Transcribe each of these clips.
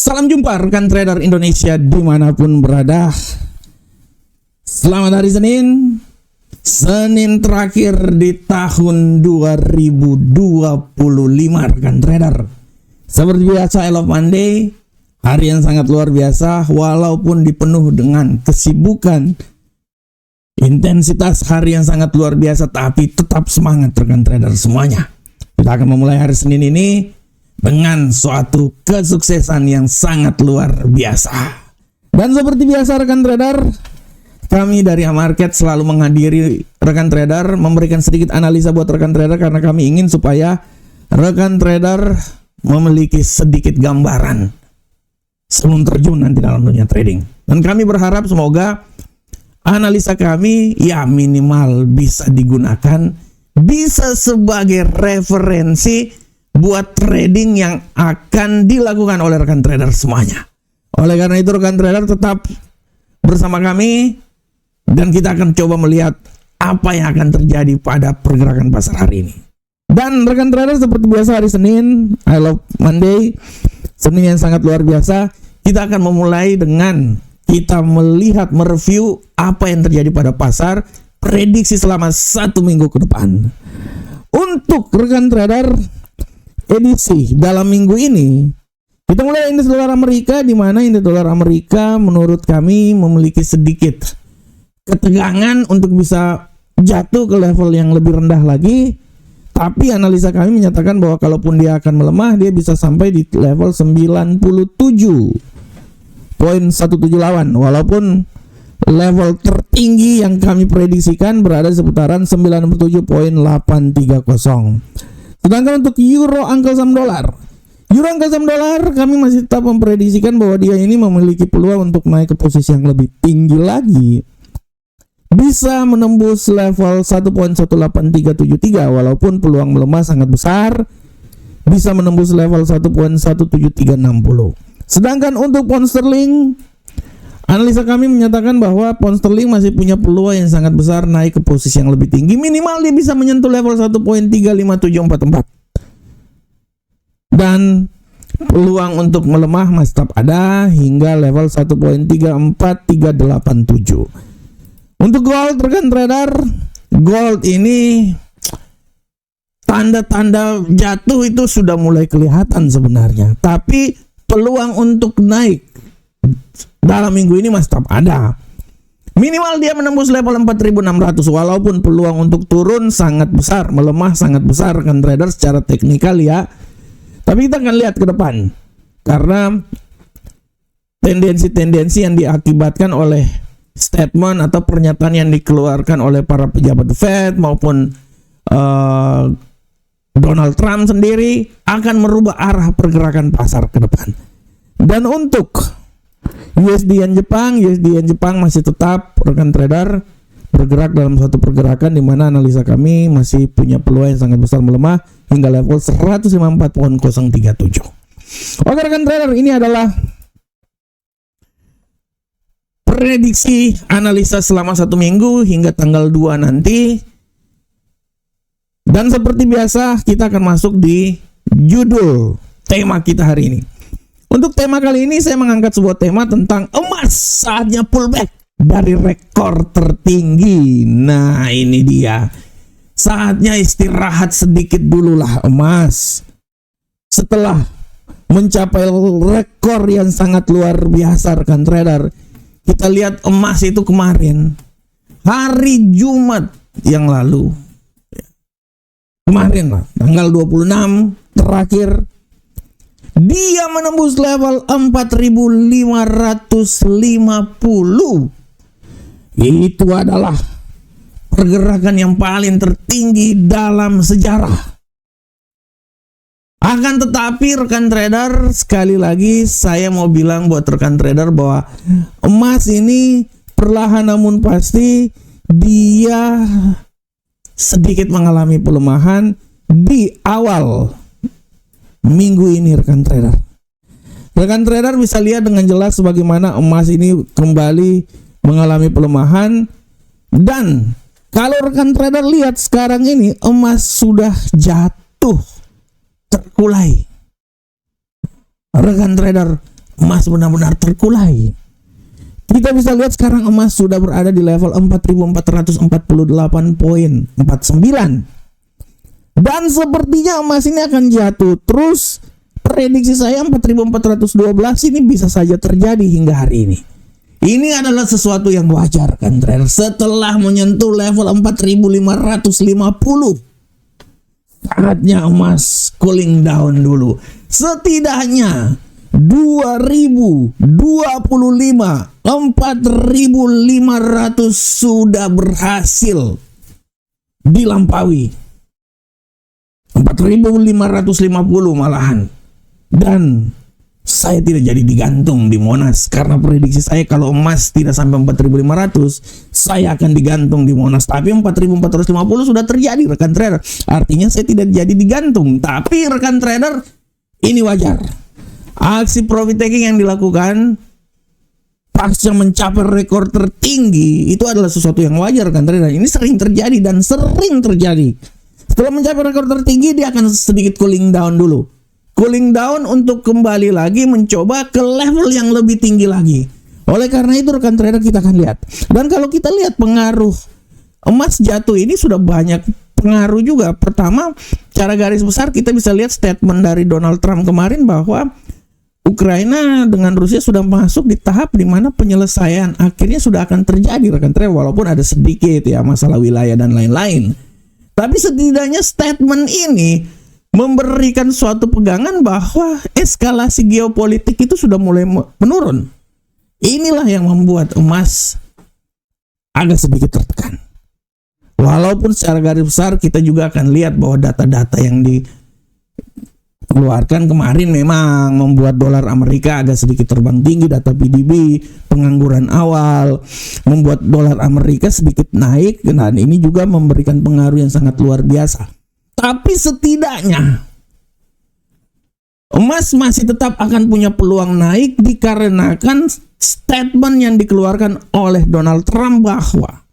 Salam jumpa rekan trader Indonesia dimanapun berada. Selamat hari Senin terakhir di tahun 2025 rekan trader. Seperti biasa I Love Monday, hari yang sangat luar biasa. Walaupun dipenuh dengan kesibukan, intensitas hari yang sangat luar biasa, tapi tetap semangat rekan trader semuanya. Kita akan memulai hari Senin ini dengan suatu kesuksesan yang sangat luar biasa. Dan seperti biasa rekan trader, kami dari Amarket selalu menghadiri rekan trader, memberikan sedikit analisa buat rekan trader, karena kami ingin supaya rekan trader memiliki sedikit gambaran sebelum terjun nanti dalam dunia trading. Dan kami berharap semoga analisa kami ya minimal bisa digunakan, bisa sebagai referensi buat trading yang akan dilakukan oleh rekan trader semuanya. Oleh karena itu rekan trader tetap bersama kami dan kita akan coba melihat apa yang akan terjadi pada pergerakan pasar hari ini. Dan rekan trader seperti biasa hari Senin, I Love Monday, Senin yang sangat luar biasa. Kita akan memulai dengan kita melihat, mereview apa yang terjadi pada pasar, prediksi selama 1 minggu ke depan. Untuk rekan trader edisi dalam minggu ini, kita mulai indeks dolar Amerika, di mana indeks dolar Amerika menurut kami memiliki sedikit ketegangan untuk bisa jatuh ke level yang lebih rendah lagi. Tapi analisa kami menyatakan bahwa kalaupun dia akan melemah, dia bisa sampai di level 97.17 walaupun level tertinggi yang kami prediksikan berada seputaran 97.830. Sedangkan untuk euro angka saham dolar, kami masih tetap memprediksikan bahwa dia ini memiliki peluang untuk naik ke posisi yang lebih tinggi lagi, bisa menembus level 1.18373 walaupun peluang melemah sangat besar, bisa menembus level 1.17360. Sedangkan untuk pound sterling, analisa kami menyatakan bahwa pound sterling masih punya peluang yang sangat besar naik ke posisi yang lebih tinggi, minimal dia bisa menyentuh level 1.35744. Dan peluang untuk melemah masih tetap ada hingga level 1.34387. Untuk gold rekan trader, gold ini tanda-tanda jatuh itu sudah mulai kelihatan sebenarnya, tapi peluang untuk naik dalam minggu ini masih tetap ada. Minimal dia menembus level 4.600 walaupun peluang untuk turun sangat besar, melemah sangat besar rekan trader secara teknikal ya. Tapi kita akan lihat ke depan, karena tendensi-tendensi yang diakibatkan oleh statement atau pernyataan yang dikeluarkan oleh para pejabat Fed maupun Donald Trump sendiri akan merubah arah pergerakan pasar ke depan. Dan untuk USD yen Jepang masih tetap rekan trader bergerak dalam suatu pergerakan di mana analisa kami masih punya peluang yang sangat besar melemah hingga level 154.037. Oke rekan trader, ini adalah prediksi analisa selama 1 minggu hingga tanggal 2 nanti. Dan seperti biasa kita akan masuk di judul tema kita hari ini. Untuk tema kali ini saya mengangkat sebuah tema tentang emas saatnya pullback dari rekor tertinggi. Nah ini dia, saatnya istirahat sedikit dululah emas. Setelah mencapai rekor yang sangat luar biasa rekan trader, kita lihat emas itu kemarin hari Jumat yang lalu, kemarin lah, tanggal 26 terakhir, dia menembus level 4.550. Itu adalah pergerakan yang paling tertinggi dalam sejarah. Akan tetapi rekan trader, sekali lagi saya mau bilang buat rekan trader bahwa emas ini perlahan namun pasti dia sedikit mengalami pelemahan di awal minggu ini rekan trader. Rekan trader bisa lihat dengan jelas bagaimana emas ini kembali mengalami pelemahan. Dan kalau rekan trader lihat sekarang ini emas sudah jatuh terkulai. Rekan trader, emas benar-benar terkulai. Kita bisa lihat sekarang emas sudah berada di level 4.448.49. Dan sepertinya emas ini akan jatuh terus. Prediksi saya 4.412 ini bisa saja terjadi hingga hari ini. Ini adalah sesuatu yang wajar kan trader. Setelah menyentuh level 4.550, saatnya emas cooling down dulu. Setidaknya 2025 4.500 sudah berhasil dilampaui. 4.550 malahan. Dan saya tidak jadi digantung di Monas, karena prediksi saya kalau emas tidak sampai 4.500 saya akan digantung di Monas. Tapi 4.450 sudah terjadi rekan trader. Artinya saya tidak jadi digantung. Tapi rekan trader, ini wajar. Aksi profit taking yang dilakukan pasca mencapai rekor tertinggi itu adalah sesuatu yang wajar rekan trader. Ini sering terjadi dan sering terjadi. Setelah mencapai rekor tertinggi, dia akan sedikit cooling down dulu. Cooling down untuk kembali lagi mencoba ke level yang lebih tinggi lagi. Oleh karena itu rekan trader, kita akan lihat. Dan kalau kita lihat pengaruh emas jatuh ini sudah banyak pengaruh juga. Pertama, secara garis besar kita bisa lihat statement dari Donald Trump kemarin bahwa Ukraina dengan Rusia sudah masuk di tahap di mana penyelesaian akhirnya sudah akan terjadi rekan trader, walaupun ada sedikit ya masalah wilayah dan lain-lain. Tapi setidaknya statement ini memberikan suatu pegangan bahwa eskalasi geopolitik itu sudah mulai menurun. Inilah yang membuat emas agak sedikit tertekan. Walaupun secara garis besar kita juga akan lihat bahwa data-data yang dikeluarkan kemarin memang membuat dolar Amerika agak sedikit terbang tinggi. Data PDB, pengangguran awal, membuat dolar Amerika sedikit naik, dan ini juga memberikan pengaruh yang sangat luar biasa. Tapi setidaknya emas masih tetap akan punya peluang naik dikarenakan statement yang dikeluarkan oleh Donald Trump bahwa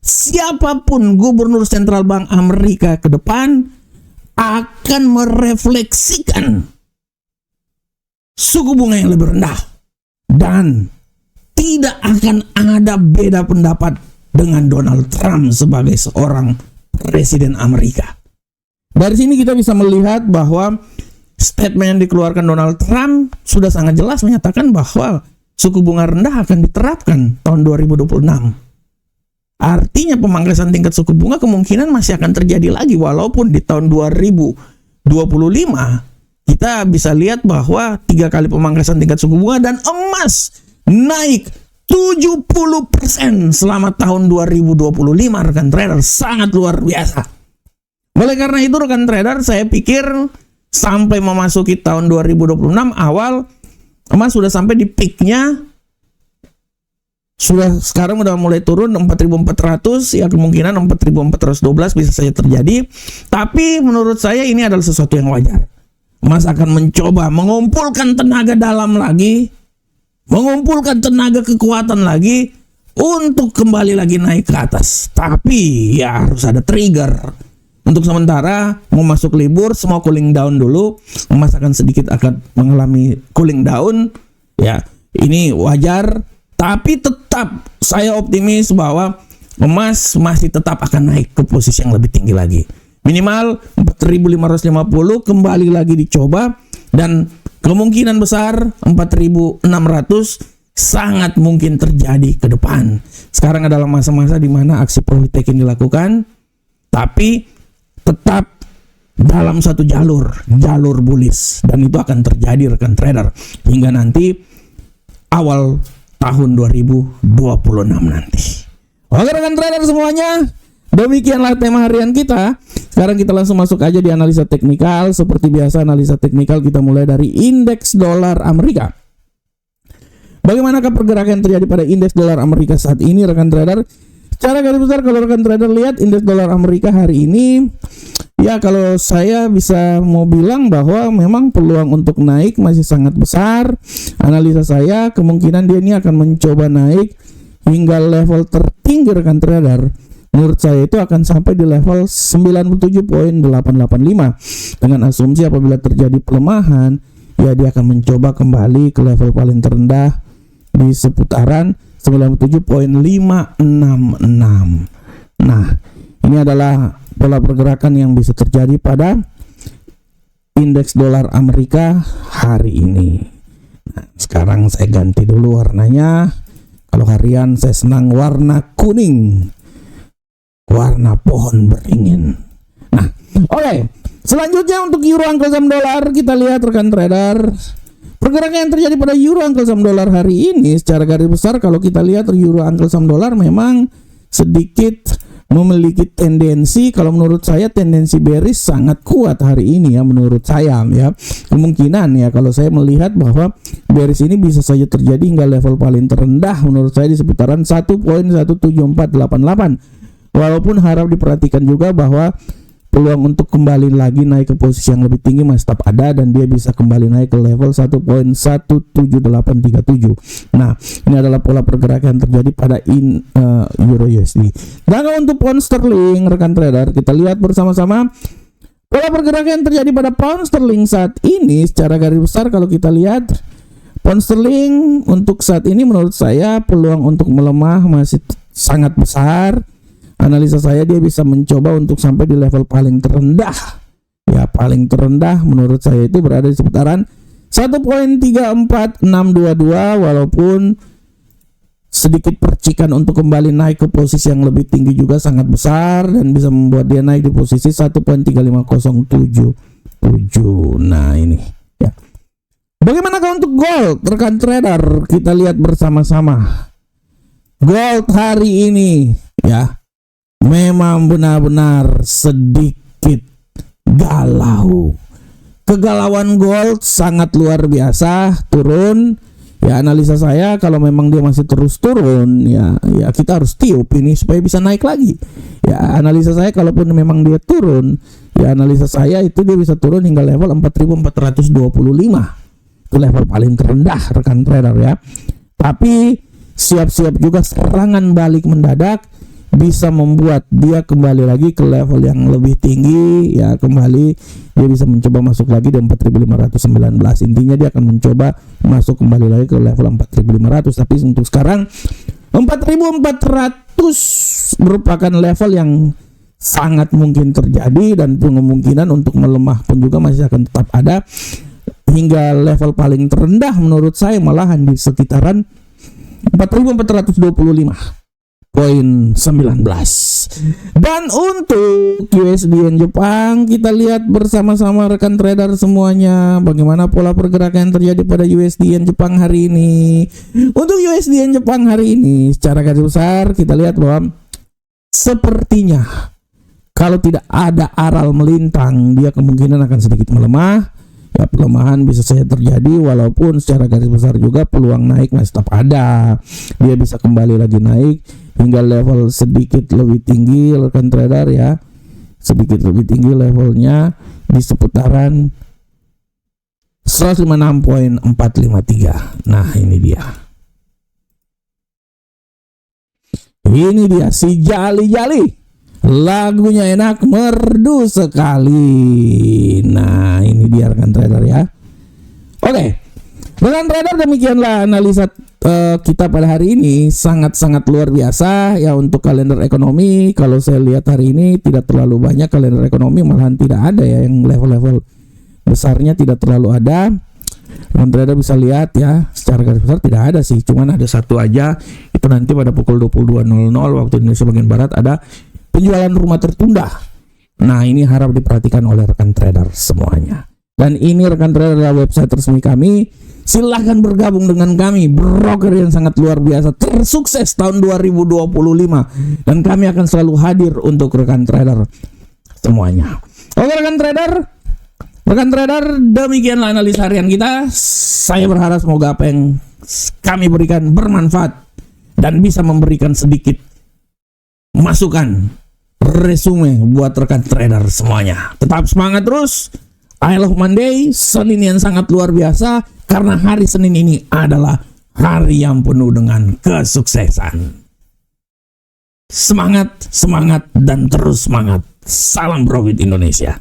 siapapun gubernur sentral bank Amerika ke depan akan merefleksikan suku bunga yang lebih rendah dan tidak akan ada beda pendapat dengan Donald Trump sebagai seorang presiden Amerika. Dari sini kita bisa melihat bahwa statement yang dikeluarkan Donald Trump sudah sangat jelas menyatakan bahwa suku bunga rendah akan diterapkan tahun 2026. Artinya pemangkasan tingkat suku bunga kemungkinan masih akan terjadi lagi, walaupun di tahun 2025 kita bisa lihat bahwa 3 kali pemangkasan tingkat suku bunga dan emas naik 70% selama tahun 2025 rekan trader, sangat luar biasa. Oleh karena itu rekan trader, saya pikir sampai memasuki tahun 2026 awal emas sudah sampai di peaknya, sudah sekarang udah mulai turun 4.400, ya kemungkinan 4.412 bisa saja terjadi. Tapi menurut saya ini adalah sesuatu yang wajar. Emas akan mencoba mengumpulkan tenaga dalam lagi, mengumpulkan tenaga kekuatan lagi untuk kembali lagi naik ke atas. Tapi ya harus ada trigger. Untuk sementara mau masuk libur, semua cooling down dulu. Emas akan sedikit akan mengalami cooling down. Ya, ini wajar. Tapi tetap saya optimis bahwa emas masih tetap akan naik ke posisi yang lebih tinggi lagi. Minimal 4.550 kembali lagi dicoba, dan kemungkinan besar 4.600 sangat mungkin terjadi ke depan. Sekarang adalah masa-masa di mana aksi profit taking dilakukan, tapi tetap dalam satu jalur bullish, dan itu akan terjadi rekan trader hingga nanti awal tahun 2026 nanti. Oke rekan trader semuanya, demikianlah tema harian kita. Sekarang kita langsung masuk aja di analisa teknikal. Seperti biasa analisa teknikal kita mulai dari indeks dolar Amerika. Bagaimanakah pergerakan yang terjadi pada indeks dolar Amerika saat ini rekan trader? Secara garis besar kalau rekan trader lihat indeks dolar Amerika hari ini, ya kalau saya bisa mau bilang bahwa memang peluang untuk naik masih sangat besar. Analisa saya kemungkinan dia ini akan mencoba naik hingga level tertinggi rekan trader. Menurut saya itu akan sampai di level 97.885 dengan asumsi apabila terjadi pelemahan ya dia akan mencoba kembali ke level paling terendah di seputaran 97.566. Nah, ini adalah pola pergerakan yang bisa terjadi pada indeks dolar Amerika hari ini. Nah, sekarang saya ganti dulu warnanya. Kalau harian saya senang warna kuning, warna pohon beringin. Nah, oke. Selanjutnya untuk euro angkel saham dolar, kita lihat rekan trader. Pergerakan yang terjadi pada euro angkel saham dolar hari ini secara garis besar, kalau kita lihat euro angkel saham dolar memang sedikit memiliki tendensi, kalau menurut saya tendensi bearish sangat kuat hari ini ya, menurut saya ya. Kemungkinan ya kalau saya melihat bahwa bearish ini bisa saja terjadi hingga level paling terendah menurut saya di seputaran 1.17488. Walaupun harap diperhatikan juga bahwa peluang untuk kembali lagi naik ke posisi yang lebih tinggi masih tetap ada, dan dia bisa kembali naik ke level 1.17837. Nah, ini adalah pola pergerakan yang terjadi pada euro USD. Dan untuk pound sterling rekan trader, kita lihat bersama-sama pola pergerakan yang terjadi pada pound sterling saat ini secara garis besar. Kalau kita lihat pound sterling untuk saat ini menurut saya peluang untuk melemah masih sangat besar. Analisa saya dia bisa mencoba untuk sampai di level paling terendah. Ya, paling terendah menurut saya itu berada di seputaran 1.34622, walaupun sedikit percikan untuk kembali naik ke posisi yang lebih tinggi juga sangat besar dan bisa membuat dia naik di posisi 1.35077. Nah, ini ya. Bagaimanakah untuk gold rekan trader? Kita lihat bersama-sama. Gold hari ini ya memang benar-benar sedikit galau. Kegalauan gold sangat luar biasa, turun. Ya, analisa saya kalau memang dia masih terus turun, ya kita harus tiup ini supaya bisa naik lagi. Ya, analisa saya kalaupun memang dia turun, ya analisa saya itu dia bisa turun hingga level 4425. Itu level paling terendah rekan trader ya. Tapi siap-siap juga serangan balik mendadak bisa membuat dia kembali lagi ke level yang lebih tinggi ya, kembali dia bisa mencoba masuk lagi di 4519. Intinya dia akan mencoba masuk kembali lagi ke level 4500, tapi untuk sekarang 4400 merupakan level yang sangat mungkin terjadi, dan kemungkinan untuk melemah pun juga masih akan tetap ada hingga level paling terendah menurut saya malahan di sekitaran 4425.19. Dan untuk USD Yen Jepang, kita lihat bersama-sama rekan trader semuanya bagaimana pola pergerakan yang terjadi pada USD Yen Jepang hari ini. Untuk USD Yen Jepang hari ini secara garis besar kita lihat bahwa sepertinya kalau tidak ada aral melintang, dia kemungkinan akan sedikit melemah. Ya, pelemahan bisa saja terjadi, walaupun secara garis besar juga peluang naik masih tetap ada. Dia bisa kembali lagi naik hingga level sedikit lebih tinggi rekan trader ya, sedikit lebih tinggi levelnya di seputaran 156.453. Nah, ini dia si jali-jali. Lagunya enak, merdu sekali. Nah, ini dia rekan trader ya. Oke, rekan trader, demikianlah analisa kita pada hari ini. Sangat-sangat luar biasa ya untuk kalender ekonomi. Kalau saya lihat hari ini tidak terlalu banyak kalender ekonomi, malahan tidak ada ya yang level-level besarnya, tidak terlalu ada. Rekan trader bisa lihat ya, secara garis besar tidak ada sih, cuman ada satu aja. Itu nanti pada pukul 22.00 waktu Indonesia bagian barat ada penjualan rumah tertunda. Nah, ini harap diperhatikan oleh rekan trader semuanya. Dan ini rekan trader adalah website resmi kami. Silahkan bergabung dengan kami, broker yang sangat luar biasa, tersukses tahun 2025. Dan kami akan selalu hadir untuk rekan trader semuanya. Oke rekan trader, demikianlah analisa harian kita. Saya berharap semoga apa yang kami berikan bermanfaat dan bisa memberikan sedikit masukan resume buat rekan trader semuanya. Tetap semangat terus. I love Monday, Senin yang sangat luar biasa, karena hari Senin ini adalah hari yang penuh dengan kesuksesan. Semangat, semangat, dan terus semangat. Salam Profit Indonesia.